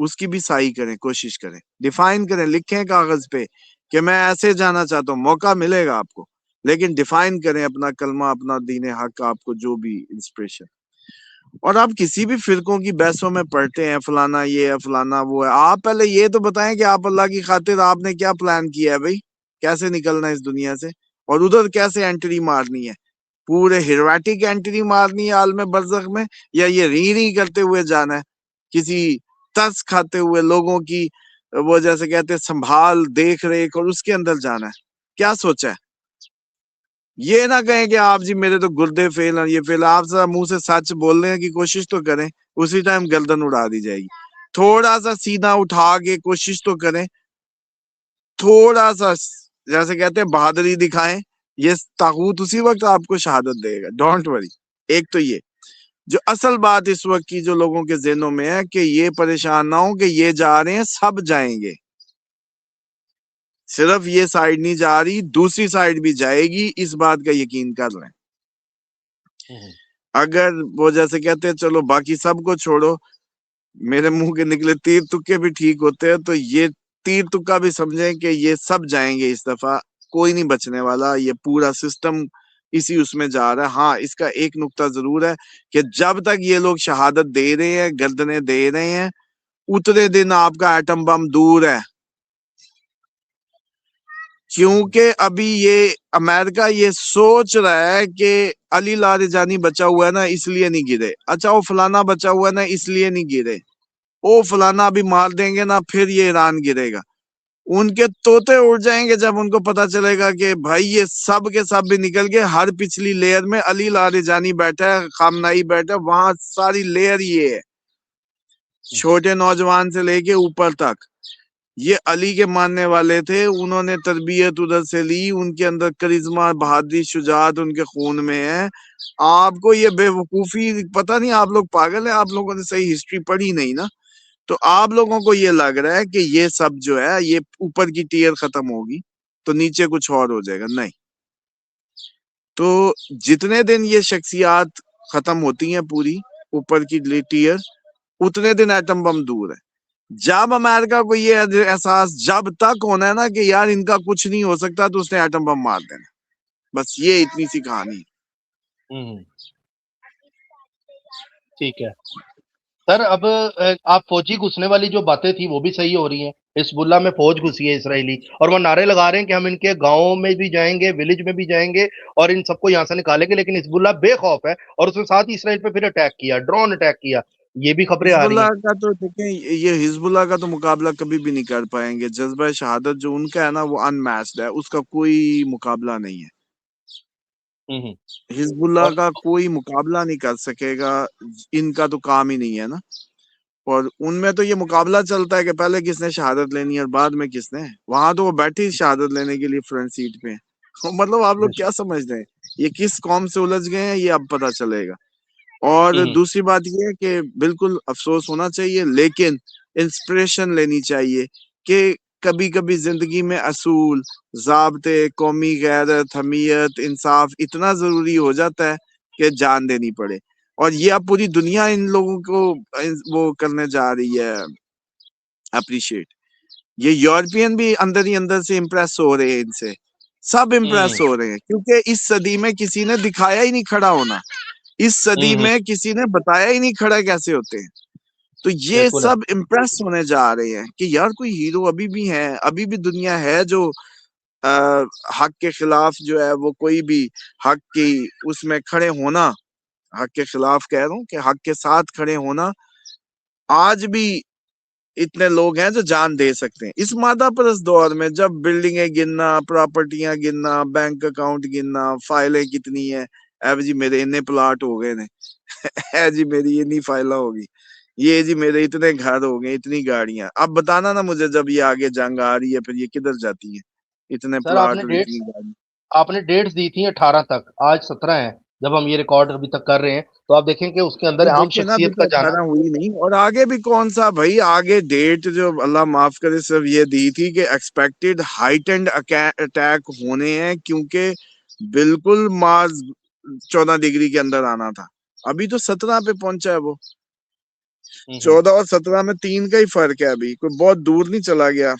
اس کی بھی صحیح کریں, کوشش کریں, ڈیفائن کریں, لکھیں کاغذ پہ کہ میں ایسے جانا چاہتا ہوں, موقع ملے گا آپ کو, لیکن ڈیفائن کریں اپنا کلمہ, اپنا دین حق, آپ کو جو بھی انسپریشن. اور آپ کسی بھی فرقوں کی بحثوں میں پڑھتے ہیں, فلانا یہ ہے, فلانا وہ ہے, آپ پہلے یہ تو بتائیں کہ آپ اللہ کی خاطر آپ نے کیا پلان کیا ہے بھائی, کیسے نکلنا ہے اس دنیا سے, اور ادھر کیسے انٹری مارنی ہے, پورے ہیرویٹک انٹری مارنی ہے عالم برزخ میں, یا یہ ری کرتے ہوئے جانا ہے, کسی ترس کھاتے ہوئے لوگوں کی وہ جیسے کہتے ہیں سنبھال دیکھ ریکھ اور اس کے اندر جانا ہے, کیا سوچا ہے. یہ نہ کہیں کہ آپ جی میرے تو گردے فیل ہیں, یہ فیل, آپ ذرا منہ سے سچ بولنے کی کوشش تو کریں, اسی ٹائم گردن اڑا دی جائے گی. تھوڑا سا سینہ اٹھا کے کوشش تو کریں, تھوڑا سا جیسے کہتے ہیں بہادری دکھائیں, یہ طاغوت اسی وقت آپ کو شہادت دے گا, ڈونٹ وری. ایک تو یہ جو اصل بات اس وقت کی جو لوگوں کے ذہنوں میں ہے کہ یہ پریشان نہ ہو کہ یہ جا رہے ہیں سب جائیں گے, صرف یہ سائیڈ نہیں جا رہی, دوسری سائیڈ بھی جائے گی, اس بات کا یقین کر لیں. اگر وہ جیسے کہتے ہیں چلو باقی سب کو چھوڑو, میرے منہ کے نکلے تیر تکے بھی ٹھیک ہوتے ہیں, تو یہ تیر تکا بھی سمجھیں کہ یہ سب جائیں گے اس دفعہ, کوئی نہیں بچنے والا, یہ پورا سسٹم اسی اس میں جا رہا ہے. ہاں اس کا ایک نقطہ ضرور ہے کہ جب تک یہ لوگ شہادت دے رہے ہیں, گردنیں دے رہے ہیں, اتنے دن آپ کا ایٹم بم دور ہے, کیونکہ ابھی یہ امریکہ یہ سوچ رہا ہے کہ علی لاریجانی بچا ہوا ہے نا اس لیے نہیں گرے, اچھا وہ فلانا بچا ہوا ہے نا اس لیے نہیں گرے, وہ فلانا ابھی مار دیں گے نا پھر یہ ایران گرے گا. ان کے طوطے اڑ جائیں گے جب ان کو پتا چلے گا کہ بھائی یہ سب کے سب بھی نکل گئے, ہر پچھلی لیئر میں علی لاریجانی بیٹھا ہے, خامنائی بیٹھا ہے, وہاں ساری لیئر یہ ہے, چھوٹے نوجوان سے لے کے اوپر تک. یہ علی کے ماننے والے تھے, انہوں نے تربیت ادھر سے لی, ان کے اندر کرزما, بہادری, شجاعت ان کے خون میں ہے. آپ کو یہ بے وقوفی پتہ نہیں, آپ لوگ پاگل ہیں, آپ لوگوں نے صحیح ہسٹری پڑھی نہیں نا, تو آپ لوگوں کو یہ لگ رہا ہے کہ یہ سب جو ہے یہ اوپر کی ٹیئر ختم ہوگی تو نیچے کچھ اور ہو جائے گا, نہیں. تو جتنے دن یہ شخصیات ختم ہوتی ہیں پوری اوپر کی ٹیئر, اتنے دن ایٹم بم دور ہے. جب امریکہ کو یہ احساس جب تک ہونا ہے نا کہ یار ان کا کچھ نہیں ہو سکتا, تو اس نے ایٹم بم مار دینا, بس یہ اتنی سی کہانی ہے. ٹھیک ہے سر, اب آپ فوجی گھسنے والی جو باتیں تھی وہ بھی صحیح ہو رہی ہیں, حزب اللہ میں فوج گھسی ہے اسرائیلی, اور وہ نعرے لگا رہے ہیں کہ ہم ان کے گاؤں میں بھی جائیں گے, ولیج میں بھی جائیں گے, اور ان سب کو یہاں سے نکالیں گے. لیکن حزب اللہ بے خوف ہے, اور اس کے ساتھ ہی اسرائیل پہ پھر اٹیک کیا, ڈرون اٹیک کیا, یہ بھی خبریں حزب آ رہی اللہ ہیں. کا تو دیکھیں, یہ حزب اللہ کا تو مقابلہ کبھی بھی نہیں کر پائیں گے. جذبہ شہادت جو ان کا ہے نا وہ ان میچڈ ہے, اس کا کوئی مقابلہ نہیں ہے. حزب اللہ اور کا کوئی مقابلہ نہیں کر سکے گا, ان کا تو کام ہی نہیں ہے نا. اور ان میں تو یہ مقابلہ چلتا ہے کہ پہلے کس نے شہادت لینی ہے اور بعد میں کس نے, وہاں تو وہ بیٹھی شہادت لینے کے لیے فرنٹ سیٹ پہ. مطلب آپ لوگ کیا سمجھ رہے ہیں, یہ کس قوم سے الجھ گئے ہیں یہ اب پتا چلے گا. اور دوسری بات یہ ہے کہ بالکل افسوس ہونا چاہیے, لیکن انسپریشن لینی چاہیے کہ کبھی کبھی زندگی میں اصول, ضابطے, قومی غیرت, حمیت, انصاف اتنا ضروری ہو جاتا ہے کہ جان دینی پڑے. اور یہ اب پوری دنیا ان لوگوں کو وہ کرنے جا رہی ہے اپریشیٹ. یہ یورپین بھی اندر ہی اندر سے امپریس ہو رہے ہیں ان سے, سب امپریس ہو رہے ہیں, کیونکہ اس صدی میں کسی نے دکھایا ہی نہیں کھڑا ہونا, اس صدی میں کسی نے بتایا ہی نہیں کھڑا کیسے ہوتے ہیں. تو یہ بالکل ہے. سب امپریس ہونے جا رہے ہیں کہ یار کوئی ہیرو ابھی بھی ہے, ابھی بھی دنیا ہے جو حق کے خلاف جو ہے وہ کوئی بھی حق کی اس میں کھڑے ہونا, حق کے خلاف کہہ رہا ہوں کہ حق کے ساتھ کھڑے ہونا, آج بھی اتنے لوگ ہیں جو جان دے سکتے ہیں. اس مادہ پرست دور میں جب بلڈنگیں گننا, پراپرٹیاں گننا, بینک اکاؤنٹ گننا, فائلیں کتنی ہیں, اے جی میرے اتنے پلاٹ ہو گئے نے, اے جی میری اتنی فائلیں ہوگی, یہ جی میرے اتنے گھر ہو گئے, اتنی گاڑیاں, اب بتانا نا مجھے جب یہ آگے جنگ آ رہی ہے پھر یہ کدھر جاتی ہے, اتنے سر پلاٹ اور اتنی گاڑی. آپ نے ڈیٹس دی تھی 18 تک, آج 17 ہیں, جب ہم یہ ریکارڈ ابھی تک کر رہے ہیں, تو آپ دیکھیں کہ اس کے اندر تو عام دیکھیں نا ابھی شخصیت تو کا جانا. 18 ہوئی نہیں, اور آگے بھی کون سا بھائی, آگے ڈیٹ جو اللہ معاف کرے صرف یہ دی تھی کہ ایکسپیکٹڈ ہائٹنڈ اٹیک ہونے ہیں, کیونکہ بالکل مارس 14 ڈگری کے اندر آنا تھا, ابھی تو 17 پہ پہنچا ہے وہ. 14 اور 17 میں 3 کا ہی فرق ہے, ابھی کوئی بہت دور نہیں چلا گیا.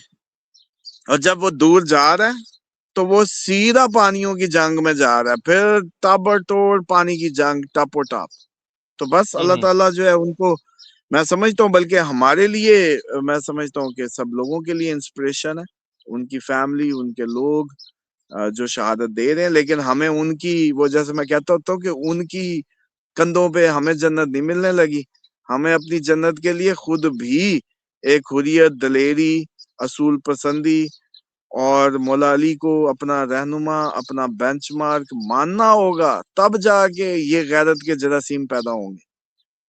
اور جب وہ دور جا رہا ہے تو وہ سیدھا پانیوں کی جنگ میں جا رہا ہے, پھر تاب توڑ پانی کی جنگ ٹاپ و ٹاپ. تو بس اللہ تعالیٰ جو ہے ان کو میں سمجھتا ہوں, بلکہ ہمارے لیے میں سمجھتا ہوں کہ سب لوگوں کے لیے انسپریشن ہے, ان کی فیملی, ان کے لوگ جو شہادت دے رہے ہیں. لیکن ہمیں ان کی, وہ جیسے میں کہتا ہوتا ہوں کہ ان کی کندھوں پہ ہمیں جنت نہیں ملنے لگی. ہمیں اپنی جنت کے لیے خود بھی ایک حریت, دلیری, اصول پسندی اور مولا علی کو اپنا رہنما, اپنا بینچ مارک ماننا ہوگا, تب جا کے یہ غیرت کے جراثیم پیدا ہوں گے,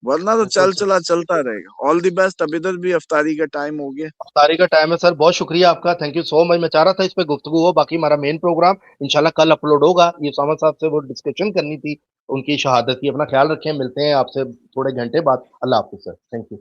ورنہ تو چلتا رہے گا. آل دی بیسٹ. اب ادھر بھی افطاری کا ٹائم ہو گیا. افطاری کا ٹائم ہے سر, بہت شکریہ آپ کا, تھینک یو سو مچ. میں چاہ رہا تھا اس پہ گفتگو ہو, باقی ہمارا مین پروگرام انشاءاللہ کل اپلوڈ ہوگا. یہ اسامہ صاحب سے وہ ڈسکشن کرنی تھی ان کی شہادت کی. اپنا خیال رکھیں, ملتے ہیں آپ سے تھوڑے گھنٹے بعد. اللہ حافظ سر, تھینک یو.